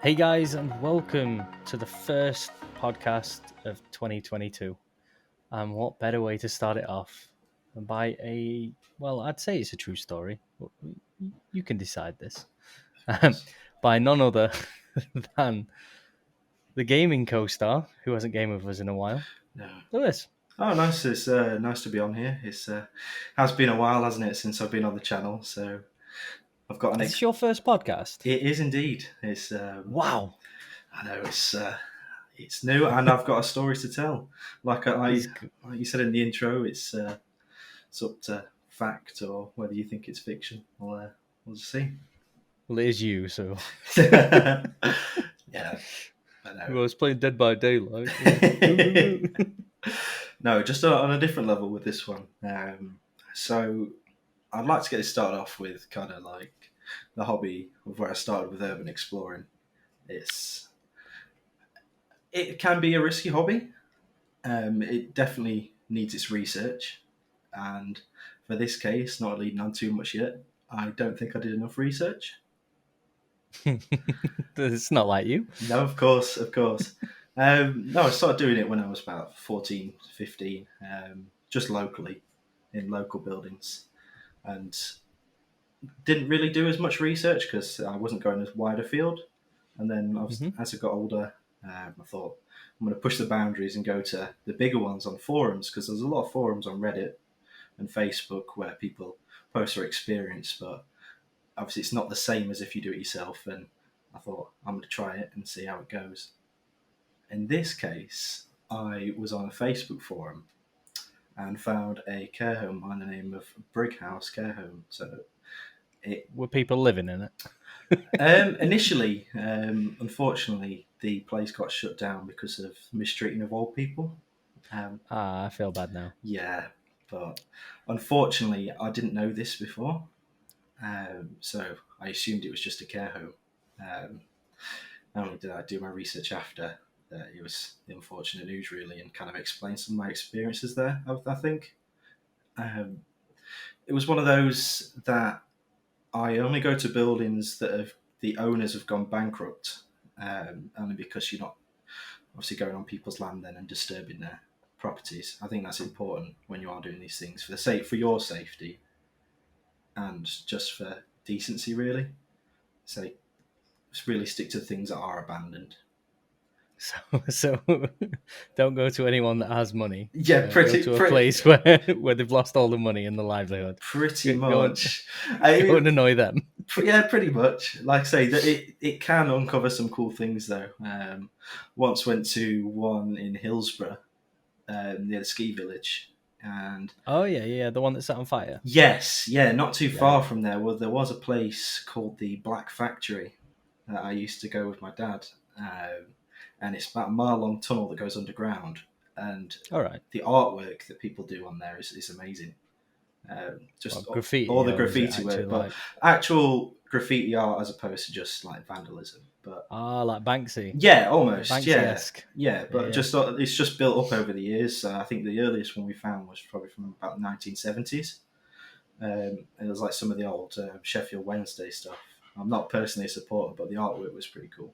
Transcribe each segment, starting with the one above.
Hey guys, and welcome to the first podcast of 2022. What better way to start it off than by I'd say it's a true story. You can decide this. By none other than the gaming co-star, who hasn't gamed with us in a while, No. Lewis. Oh, nice. It's nice to be on here. It's has been a while, hasn't it, since I've been on the channel? So I've got Is this your first podcast? It is indeed. It's Wow. I know it's new, and I've got a story to tell. Like you said in the intro, it's up to fact or whether you think it's fiction. We'll just see. Well, it is you, so. Yeah. I know. I was playing Dead by Daylight. No, just on a different level with this one. So I'd like to get this started off with kind of like the hobby of where I started with urban exploring. It can be a risky hobby. It definitely needs its research, and for this case, not leading on too much yet, I don't think I did enough research. It's not like you. No, of course. No, I started doing it when I was about 14, 15, just locally, in local buildings, and didn't really do as much research because I wasn't going as wide afield. And then as I got older, I thought I'm going to push the boundaries and go to the bigger ones on forums, because there's a lot of forums on Reddit and Facebook where people post their experience, but obviously it's not the same as if you do it yourself. And I thought I'm going to try it and see how it goes. In this case, I was on a Facebook forum and found a care home by the name of Brighouse Care Home. So Were people living in it? Initially, unfortunately, the place got shut down because of mistreating of old people. I feel bad now. Yeah, but unfortunately, I didn't know this before, so I assumed it was just a care home. Not only did I do my research after, it was the unfortunate news really, and kind of explain some of my experiences there. I think it was one of those that I only go to buildings that the owners have gone bankrupt, only because you're not obviously going on people's land then and disturbing their properties. I think that's important when you are doing these things for your safety and just for decency, really. So just really stick to things that are abandoned. So don't go to anyone that has money. Yeah, go to a place where they've lost all the money and the livelihood. Pretty much. Go and annoy them. Yeah, pretty much. Like I say, that it can uncover some cool things though. Once went to one in Hillsborough, near the ski village, and the one that set on fire. Yes, not too far from there. Well, there was a place called the Black Factory that I used to go with my dad, and it's about a mile-long tunnel that goes underground. And the artwork that people do on there is amazing. Just graffiti, all the graffiti work, but actual graffiti art as opposed to just like vandalism. But like Banksy. Yeah, almost. Banksy-esque. Yeah, but just it's just built up over the years. I think the earliest one we found was probably from about the 1970s. It was like some of the old Sheffield Wednesday stuff. I'm not personally a supporter, but the artwork was pretty cool.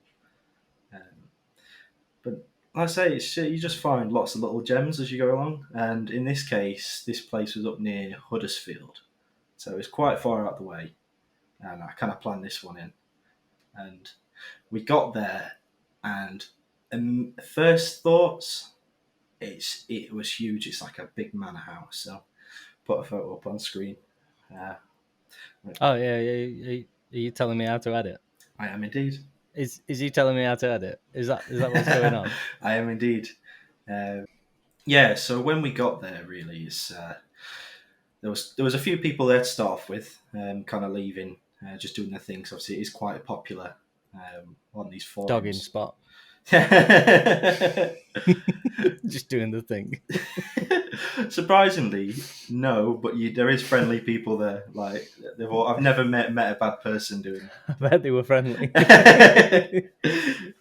But like I say, you just find lots of little gems as you go along. And in this case, this place was up near Huddersfield, so it's quite far out the way. And I kind of planned this one in. And we got there, and first thoughts, it was huge. It's like a big manor house. So put a photo up on screen. Are you telling me how to edit? I am indeed. Is he telling me how to edit? Is that what's going on? I am indeed. So when we got there, really, there was a few people there to start off with, kind of leaving, just doing their things. Obviously, it is quite popular on these forums. Dogging spot. Just doing the thing. Surprisingly, no, but there is friendly people there. Like I've never met a bad person doing it. I bet they were friendly.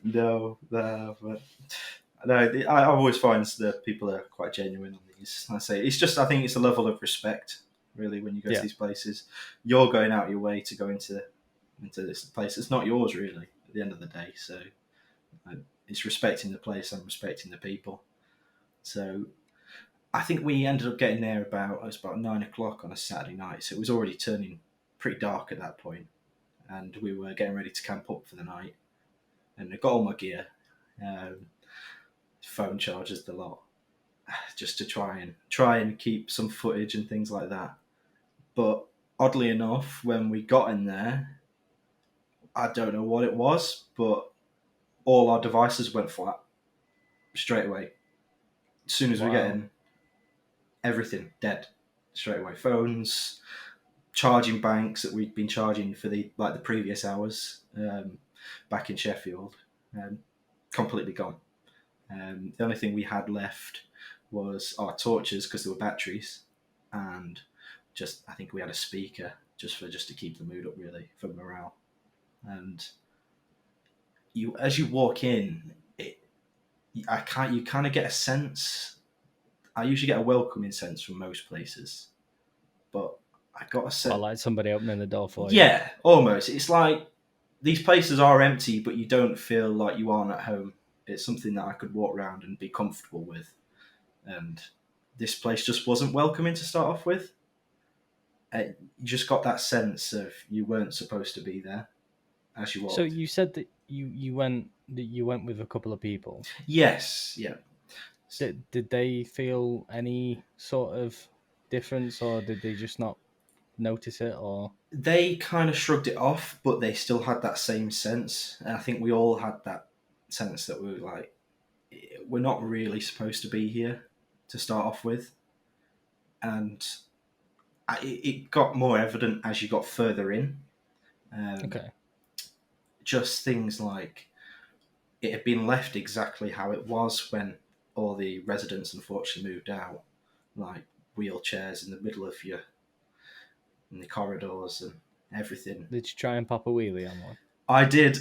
No, but no, I always find that people are quite genuine on these. I think it's a level of respect, really, when you go to these places. You're going out your way to go into this place. It's not yours, really. at the end of the day. So it's respecting the place and respecting the people. So I think we ended up getting there it was about 9 o'clock on a Saturday night. So it was already turning pretty dark at that point, and we were getting ready to camp up for the night. And I got all my gear, phone chargers, the lot, just to try and keep some footage and things like that. But oddly enough, when we got in there, I don't know what it was, but all our devices went flat straight away. As soon as we get in, everything dead straight away. Phones, charging banks that we'd been charging for the previous hours back in Sheffield, completely gone. The only thing we had left was our torches because there were batteries, and just I think we had a speaker just to keep the mood up, really, for morale. And as you walk in, you kind of get a sense. I usually get a welcoming sense from most places, but I got a sense. Like somebody opening the door for you. Yeah, almost. It's like these places are empty, but you don't feel like you aren't at home. It's something that I could walk around and be comfortable with. And this place just wasn't welcoming to start off with. You just got that sense of you weren't supposed to be there as you walked. So you said that you went with a couple of people. Yes, yeah. Did they feel any sort of difference, or did they just not notice it? Or they kind of shrugged it off, but they still had that same sense. And I think we all had that sense that we were like, we're not really supposed to be here to start off with. And it got more evident as you got further in. Okay. Just things like it had been left exactly how it was when all the residents unfortunately moved out, like wheelchairs in the middle of in the corridors and everything. Did you try and pop a wheelie on one? I did.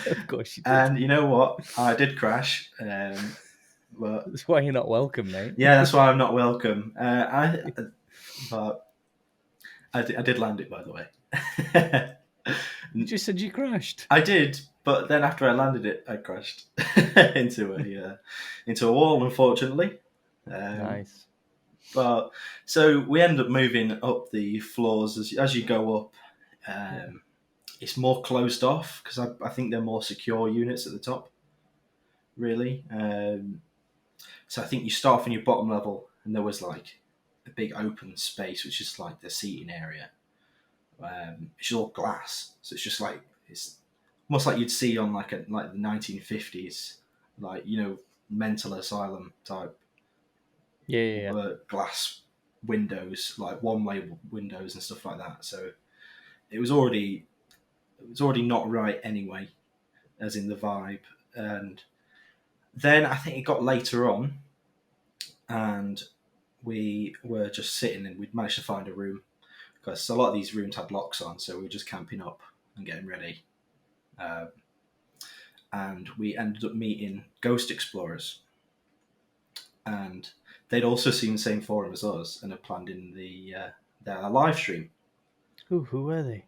Of course you did. And you know what? I did crash. But that's why you're not welcome, mate. Yeah, that's why I'm not welcome. But I did land it, by the way. You just said you crashed. I did, but then after I landed it, I crashed into a wall, unfortunately. Nice. But so we end up moving up the floors as you go up. It's more closed off because I think they're more secure units at the top. Really. So I think you start off in your bottom level, and there was like a big open space, which is like the seating area. It's all glass, so it's just like it's almost like you'd see on like the 1950s, like mental asylum type. Yeah. Glass windows, like one-way windows and stuff like that. So it was already not right anyway, as in the vibe. And then I think it got later on, and we were just sitting, and we'd managed to find a room because a lot of these rooms had locks on, so we were just camping up and getting ready. And we ended up meeting ghost explorers, and they'd also seen the same forum as us and had planned in their live stream. Who were they?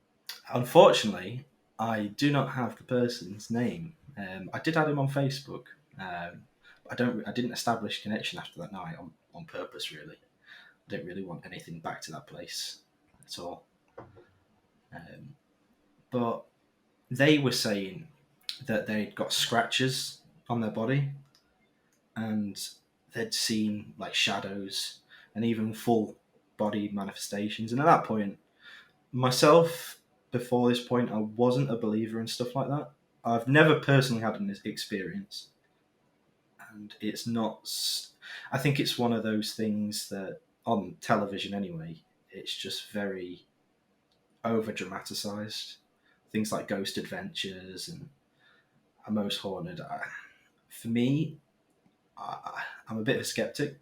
Unfortunately, I do not have the person's name. I did add him on Facebook. I didn't establish connection after that night on purpose, really. I didn't really want anything back to that place at all. But they were saying that they'd got scratches on their body, and they'd seen like shadows and even full body manifestations. And at that point, myself, before this point, I wasn't a believer in stuff like that. I've never personally had an experience, and it's not. I think it's one of those things that on television anyway, it's just very over dramatized. Things like Ghost Adventures and A Most Haunted. For me, I'm a bit of a skeptic,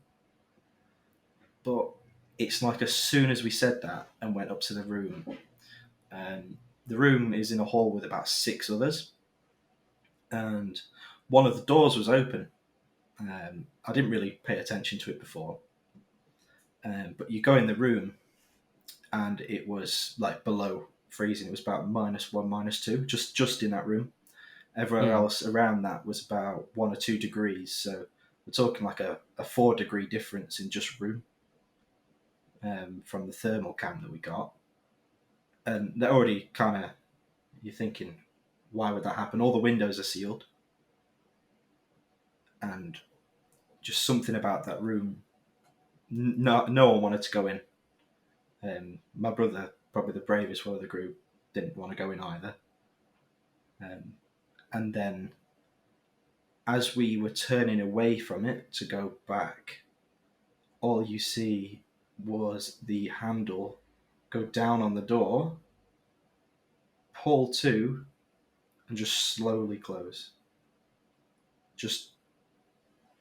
but it's like as soon as we said that and went up to the room, the room is in a hall with about 6 others, and one of the doors was open. I didn't really pay attention to it before, but you go in the room, and it was like below freezing. It was about -1, -2, just in that room. Everywhere Mm. else around that was about 1 or 2 degrees. So we're talking like a 4 degree difference in just room, from the thermal cam that we got. And they're already kind of, you're thinking, why would that happen? All the windows are sealed. And just something about that room, no one wanted to go in. My brother, probably the bravest one of the group, didn't want to go in either. And then as we were turning away from it to go back, all you see was the handle go down on the door, pull to, and just slowly close. Just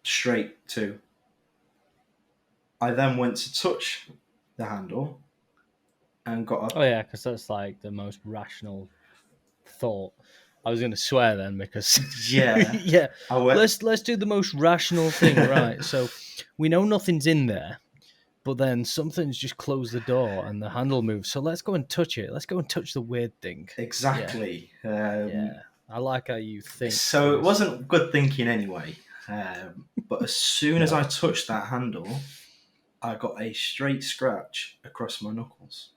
straight to. I then went to touch the handle and got Oh up. yeah, because that's like the most rational thought. I was going to swear then because Yeah, yeah, I went. let's do the most rational thing, right? So we know nothing's in there, but then something's just closed the door and the handle moves. So let's go and touch it. Let's go and touch the weird thing. Yeah, Exactly. yeah. I like how you think, So it Lewis. wasn't good thinking anyway. But as soon as No. I touched that handle, I got a straight scratch across my knuckles.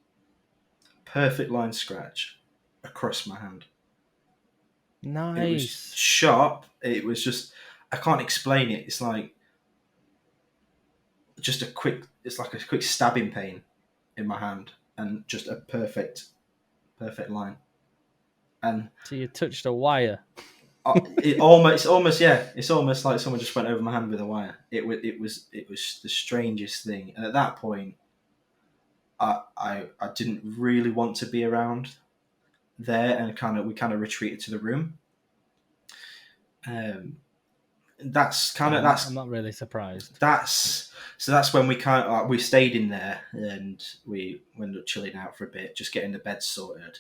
Perfect line scratch across my hand. It was Nice. sharp. It was just, I can't explain it. It's like just a quick, it's like a quick stabbing pain in my hand and just a perfect line. And So you touched a wire. it's almost like someone just went over my hand with a wire. It was the strangest thing. And at that point, I didn't really want to be around there, and we kind of retreated to the room. Um, that's kind of I'm not really surprised. that's when we stayed in there, and we ended up chilling out for a bit, just getting the bed sorted.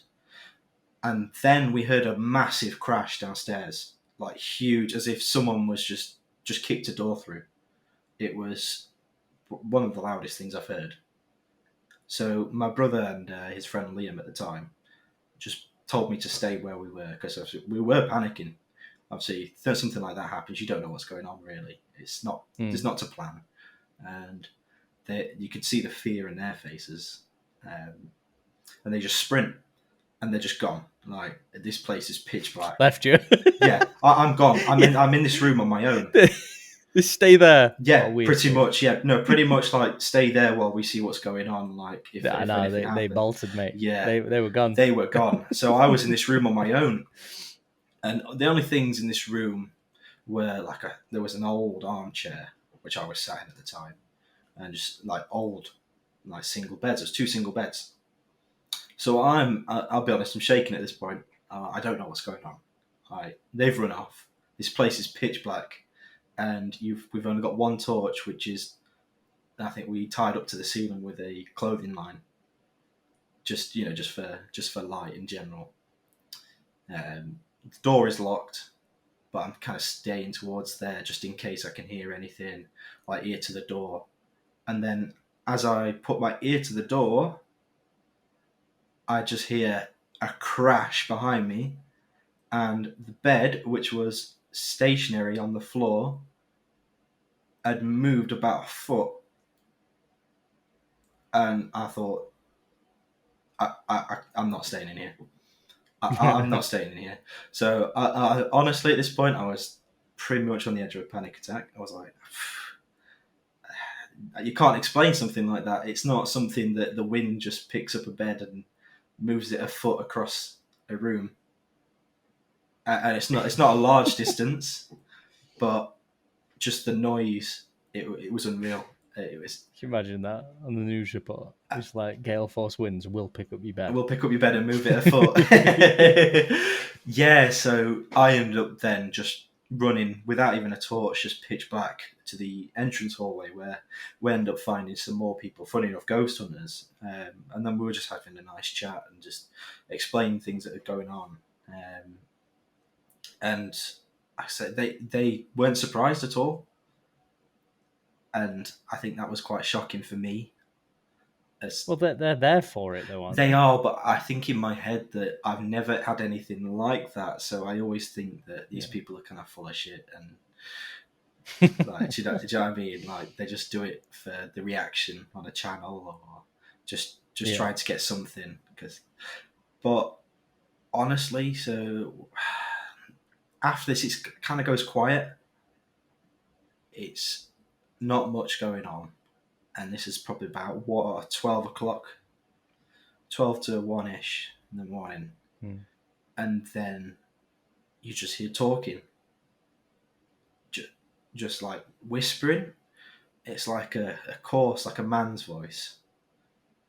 And then we heard a massive crash downstairs, like huge, as if someone was just kicked a door through. It was one of the loudest things I've heard. So my brother and his friend Liam at the time just told me to stay where we were, because we were panicking. Obviously, if something like that happens, you don't know what's going on really. It's not Mm. there's not to plan, and you could see the fear in their faces, and they just sprint and they're just gone. Like, this place is pitch black. Left you. Yeah, I'm gone. I'm in this room on my own. Just stay there. Yeah, We pretty escape. much. Yeah, no, pretty much. Like, stay there while we see what's going on. Like, if I know anything they happened. bolted, mate. Yeah, They were gone. they were gone. So I was in this room on my own, and the only things in this room were there was an old armchair which I was sat in at the time, and just like old, like single beds. There's 2 single beds. So I'll be honest, I'm shaking at this point. I don't know what's going on. They've run off. This place is pitch black, and we've only got one torch, which is, I think, we tied up to the ceiling with a clothing line, just for light in general. The door is locked, but I'm kind of staying towards there just in case I can hear anything, like ear to the door. And then as I put my ear to the door, I just hear a crash behind me, and the bed, which was stationary on the floor, had moved about a foot. And I thought, I'm not staying in here. I'm not staying in here. So honestly, at this point, I was pretty much on the edge of a panic attack. I was like, you can't explain something like that. It's not something that the wind just picks up a bed and moves it a foot across a room. And it's not a large distance, but just the noise, it was unreal. It was. Can you imagine that on the news report? It's like gale force winds will pick up your bed. We'll pick up your bed and move it a foot. Yeah, so I ended up then just running without even a torch, just pitch black, to the entrance hallway, where we ended up finding some more people, funny enough, ghost hunters. And then we were just having a nice chat and just explaining things that are going on. And I said they weren't surprised at all. And I think that was quite shocking for me. As Well, they're there for it though, aren't they they? are, but I think in my head that I've never had anything like that, so I always think that these Yeah. people are kind of full of shit and like, do you know what I mean? Like they just do it for the reaction on a channel or just Yeah. trying to get something. But honestly, so after this, it kind of goes quiet. It's not much going on, and this is probably about 12 o'clock, 12 to 1 ish in the morning, Hmm. and then you just hear talking, just like whispering. It's like a coarse, like a man's voice,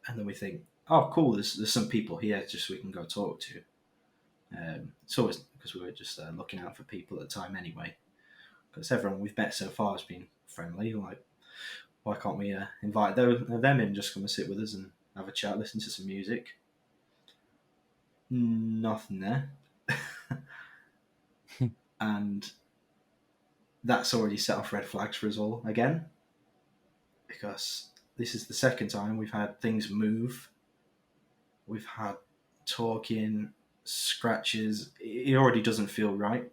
and then we think, oh, cool. There's some people here, just so we can go talk to. It's always because we were just looking out for people at the time anyway. Because everyone we've met so far has been friendly. Like, why can't we invite them in, just come and sit with us and have a chat, listen to some music? Nothing there. And that's already set off red flags for us all again. Because this is the second time we've had things move. We've had talking, scratches. It already doesn't feel right.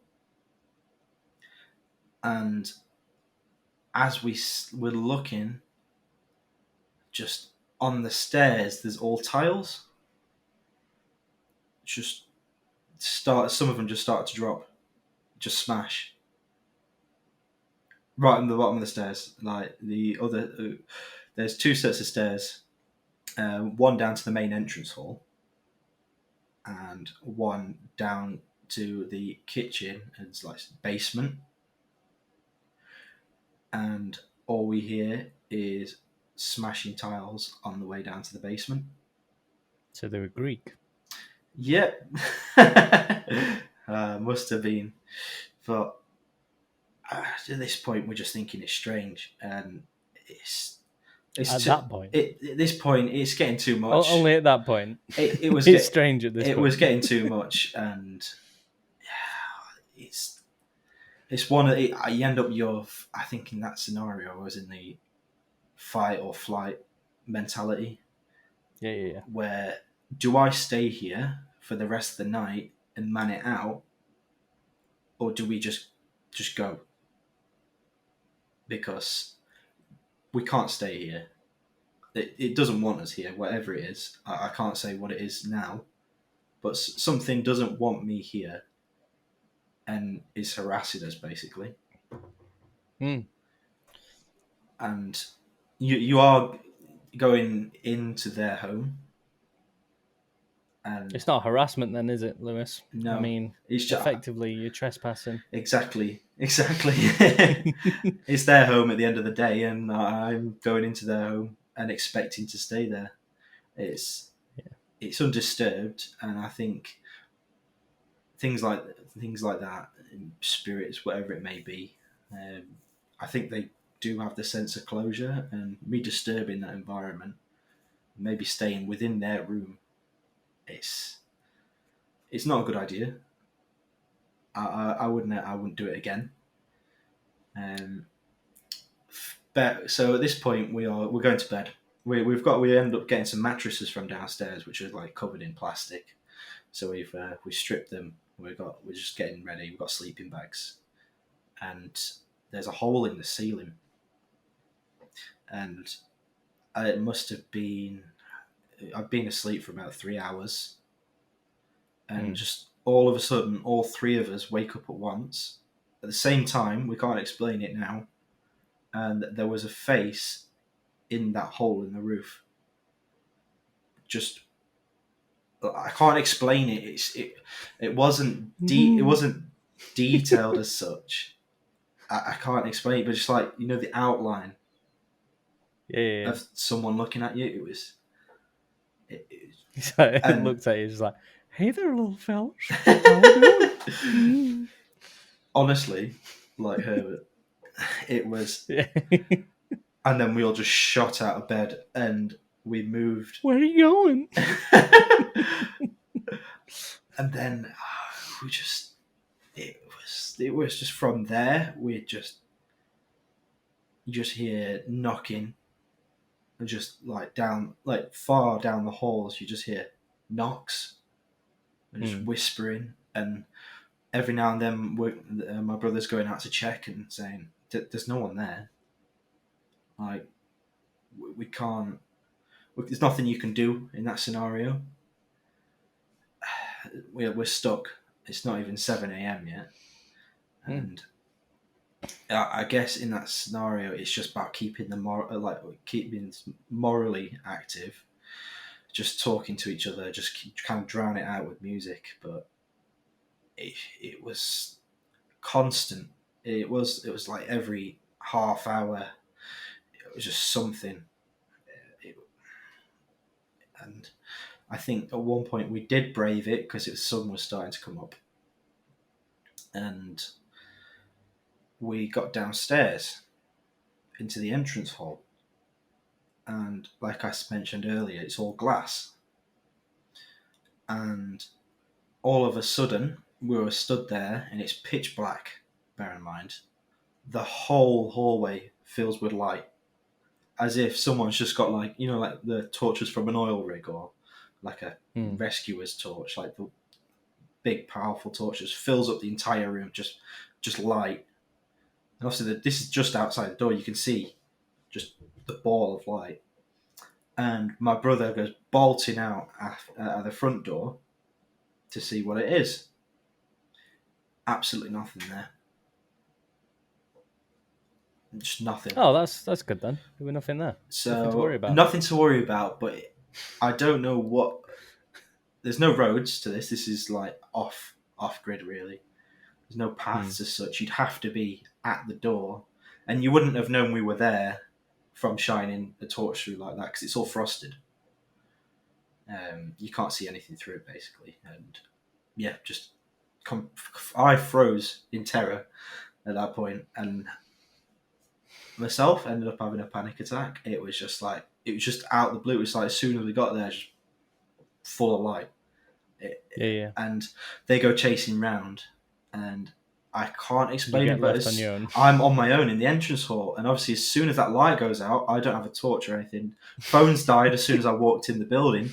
And as we're looking, just on the stairs, there's all tiles. Just some of them just start to drop, just smash right on the bottom of the stairs. Like the other, there's two sets of stairs, one down to the main entrance hall, and one down to the kitchen and it's like basement. And all we hear is smashing tiles on the way down to the basement. So they were Greek. Yep. Must have been. But at this point, we're just thinking it's strange. And At that point. at this point, it's getting too Oh, much. only at that point. It was It's strange at this it point. was getting too much. And it's one of you end up I think in that scenario I was in the fight or flight mentality. Yeah. Where do I stay here for the rest of the night and man it out, or do we just go? Because we can't stay here. It doesn't want us here, whatever it is. I can't say what it is now, but something doesn't want me here and is harassing us basically. Hmm. And you are going into their home. And It's not harassment then, is it, Lewis? no, I mean, it's just, effectively, you're trespassing. Exactly. It's their home at the end of the day, and I'm going into their home and expecting to stay there. It's it's undisturbed, and I think things like that, spirits, whatever it may be, I think they do have the sense of closure, and me disturbing that environment, maybe staying within their room, it's not a good idea. I wouldn't do it again. But so at this point we're going to bed. We end up getting some mattresses from downstairs, which are like covered in plastic. So we stripped them. We're just getting ready. We've got sleeping bags, and there's a hole in the ceiling, and it must have been. I've been asleep for about 3 hours, and just all of a sudden, all three of us wake up at once at the same time. We can't explain it now, and there was a face in that hole in the roof. Just I can't explain it. It wasn't it wasn't detailed as such. I can't explain it, but just like the outline Yeah. of someone looking at you. It was. It And looks at you just like, hey there, little fellas. How we doing? honestly, like Herbert, it was. Yeah. And then we all just shot out of bed and we moved. Where are you going? And then we just. It was just from there. You just hear knocking, and just like down, like far down the halls, you just hear knocks and just Hmm. whispering, and every now and then my brother's going out to check and saying, "There's no one there. Like we can't. There's nothing you can do in that scenario. We're stuck. It's not even 7 a.m. yet, Hmm. and I guess in that scenario, it's just about keeping keeping morally active, just talking to each other, just kind of drown it out with music. But it was constant. It was like every half hour. It was just something. It, and I think at one point we did brave it because the sun was starting to come up, and we got downstairs into the entrance hall. And like I mentioned earlier, it's all glass. And all of a sudden, we were stood there, and it's pitch black. Bear in mind, the whole hallway fills with light, as if someone's just got like the torches from an oil rig, or like a Hmm. rescuer's torch, like the big powerful torch just fills up the entire room, just light. And obviously, this is just outside the door. You can see just the ball of light. And my brother goes bolting out at the front door to see what it is. Absolutely nothing there. Just nothing. Oh, that's good then. There was nothing there. Nothing to worry So about. nothing to worry about. But I don't know what. There's no roads to this. This is like off grid really. There's no Hmm. paths as such. You'd have to be at the door, and you wouldn't have known we were there from shining a torch through like that because it's all frosted. You can't see anything through it basically, and yeah, just I froze in terror at that point, and myself ended up having a panic attack. It was just out of the blue. It was like as soon as we got there, just full of light. Yeah, yeah. And they go chasing round, and I can't You explain get it, but left on your own. I'm on my own in the entrance hall, and obviously as soon as that light goes out, I don't have a torch or anything. Phones died as soon as I walked in the building,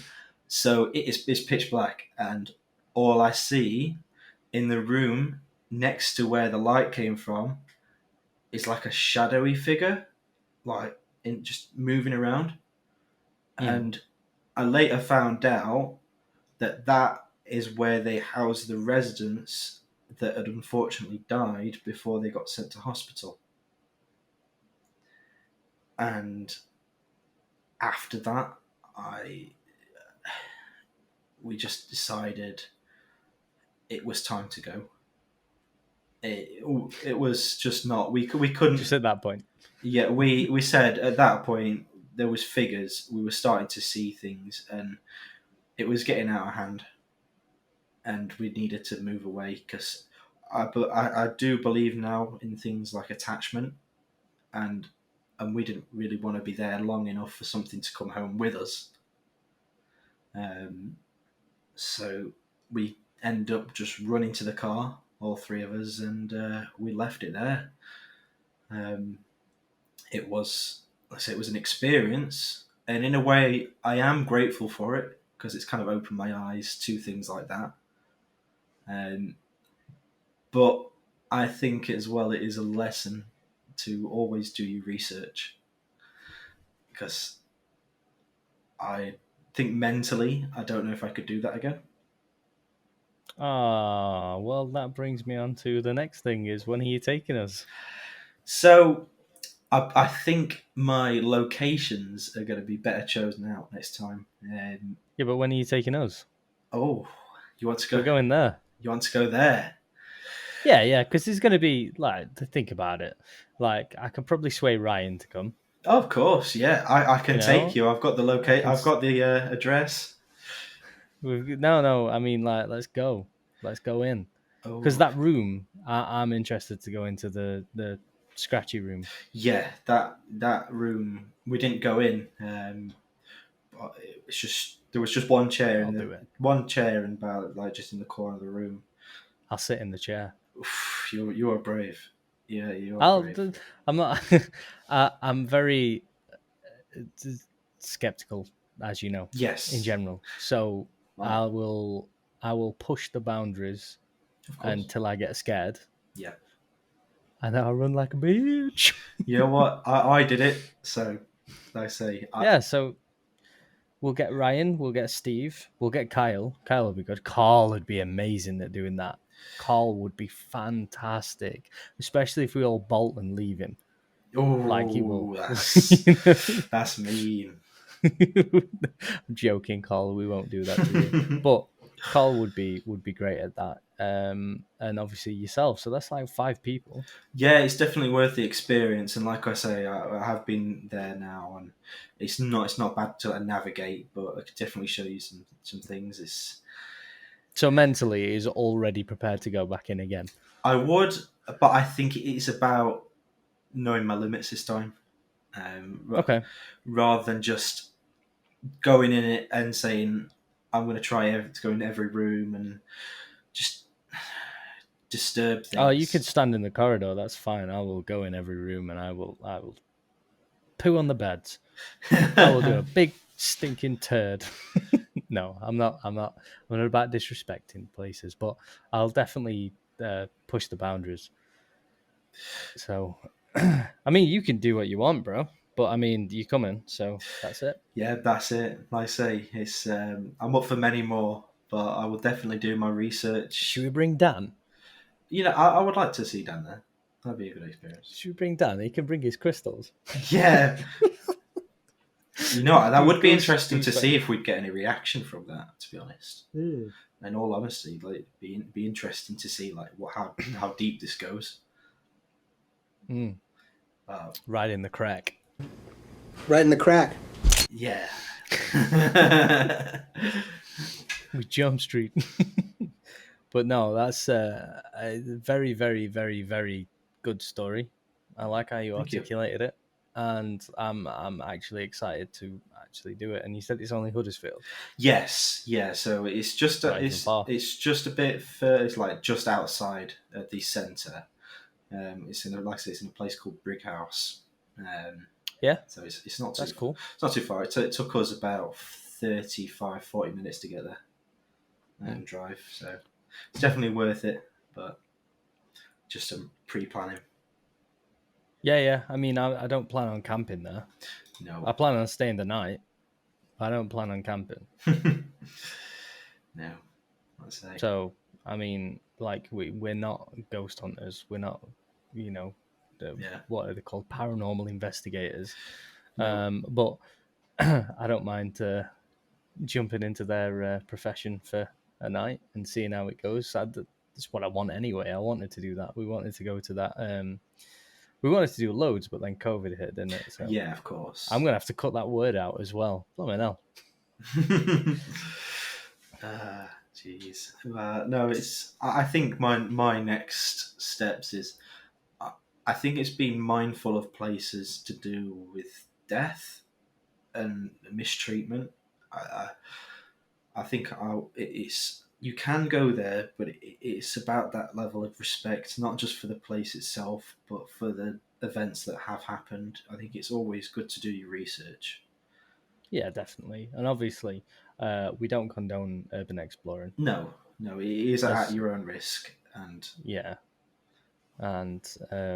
so it's pitch black, and all I see in the room next to where the light came from is like a shadowy figure, like in just moving around. Hmm. And I later found out that is where they housed the residents that had unfortunately died before they got sent to hospital. And after that, I we just decided it was time to go. It was just not we couldn't. Just at that point. Yeah, we said at that point there was figures. We were starting to see things, and it was getting out of hand, and we needed to move away because I do believe now in things like attachment, and we didn't really want to be there long enough for something to come home with us. Um, so we end up just running to the car, all three of us, and we left it there. Um, it was, I say, it was an experience, and in a way, I am grateful for it because it's kind of opened my eyes to things like that. Um, but I think as well, it is a lesson to always do your research because I think mentally, I don't know if I could do that again. Ah, well, that brings me on to the next thing is when are you taking us? So I think my locations are going to be better chosen out next time. Yeah, but when are you taking us? Oh, you want to We're go? going there. You want to go there? Yeah, yeah, because there's going to be, like, to think about it. Like, I can probably sway Ryan to come, Oh, of course, yeah. I can you take know? you. I've got the I locate. can. I've got the address. No, no, I mean, like, let's go. Let's go in. Because Oh, that room, I'm interested to go into the scratchy room. yeah. That room we didn't go in. But it's just there was just one chair I'll in the do it. one chair and about like just in the corner of the room. I'll sit in the chair. Oof, you are brave. Yeah, you are I'll. brave. I'm not. I'm very. skeptical, as you know, Yes. in general. So Wow. I will push the boundaries Of course. until I get scared, Yeah. and then I'll run like a bitch. You know what? I did it. So, like I say, Yeah, so we'll get Ryan, we'll get Steve, we'll get Kyle. Kyle would be good. Carl would be amazing at doing that. Carl would be fantastic, especially if we all bolt and leave him. Like he will. oh, that's mean. I'm joking, Carl. We won't do that to you. But Carl would be great at that. And obviously yourself. So that's like 5 people. Yeah, it's definitely worth the experience. And like I say, I have been there now, and it's not bad to navigate, but I could definitely show you some things. So mentally, he's already prepared to go back in again. I would, but I think it's about knowing my limits this time. Okay. Rather than just going in it and saying I'm going to try to go in every room and just disturb things. Oh, you could stand in the corridor. That's fine. I will go in every room and I will poo on the beds. I will do a big stinking turd. No, I'm not about disrespecting places, but I'll definitely push the boundaries. So, I mean, you can do what you want, bro. But I mean, you come in, so that's it. Yeah, that's it. Like I say, it's I'm up for many more, but I will definitely do my research. Should we bring Dan? I would like to see Dan there. That'd be a good experience. Should we bring Dan? He can bring his crystals. Yeah. That would be interesting to see if we'd get any reaction from that. To be honest, in all honesty, like be interesting to see like how deep this goes. Right in the crack. Right in the crack. Yeah. With Jump Street. But no, that's a very, very, very, very good story. I like how you articulated it, and I'm actually excited to actually do it. And you said it's only Huddersfield. Yes, yeah. So it's just it's just a bit further. It's like just outside of the centre. It's in like I say, it's in a place called Brighouse. Yeah. So it's not too. That's cool. It's not too far. It took us about 40 minutes to get there and drive. So it's definitely worth it, but just some pre-planning. Yeah. I mean, I don't plan on camping there. No. I plan on staying the night. I don't plan on camping. No. Let's say. So, I mean, like, we're not ghost hunters. We're not, what are they called? Paranormal investigators. No. But I don't mind jumping into their profession for a night and seeing how it goes. That's what I want anyway. I wanted to do that. We wanted to go to that. We wanted to do loads, but then COVID hit, didn't it? So yeah, of course. I'm going to have to cut that word out as well. Blooming hell. Jeez. No, it's. I think my next steps is. I think it's being mindful of places to do with death and mistreatment. I think it's you can go there, but it's about that level of respect, not just for the place itself, but for the events that have happened. I think it's always good to do your research. Yeah, definitely. And obviously, we don't condone urban exploring. No, it is at your own risk. And yeah. And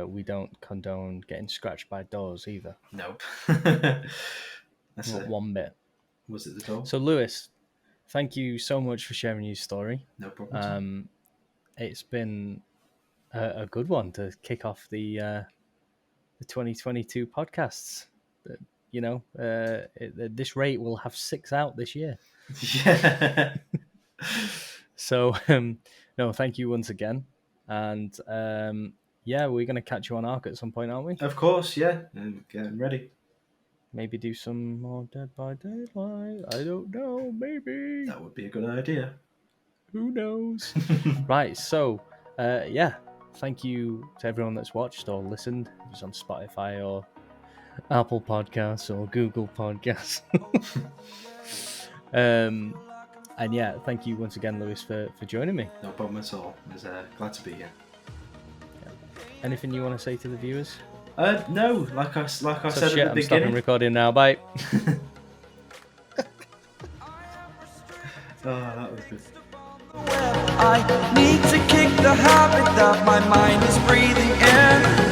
we don't condone getting scratched by doors either. No. Not one bit. Was it the door? So, Lewis, thank you so much for sharing your story. No problem. It's been a good one to kick off the 2022 podcasts. At this rate, we'll have 6 out this year. Yeah. So, no, thank you once again. And we're going to catch you on Ark at some point, aren't we? Of course, yeah. I'm getting ready. Maybe do some more Dead by Daylight. I don't know. Maybe. That would be a good idea. Who knows? Right. So, thank you to everyone that's watched or listened. If it's on Spotify or Apple Podcasts or Google Podcasts. And thank you once again, Lewis, for joining me. No problem at all. I was glad to be here. Yeah. Anything you want to say to the viewers? No, like I said at the beginning. I'm stopping recording now. Bye. that was good. I need to kick the habit that my mind is breathing in.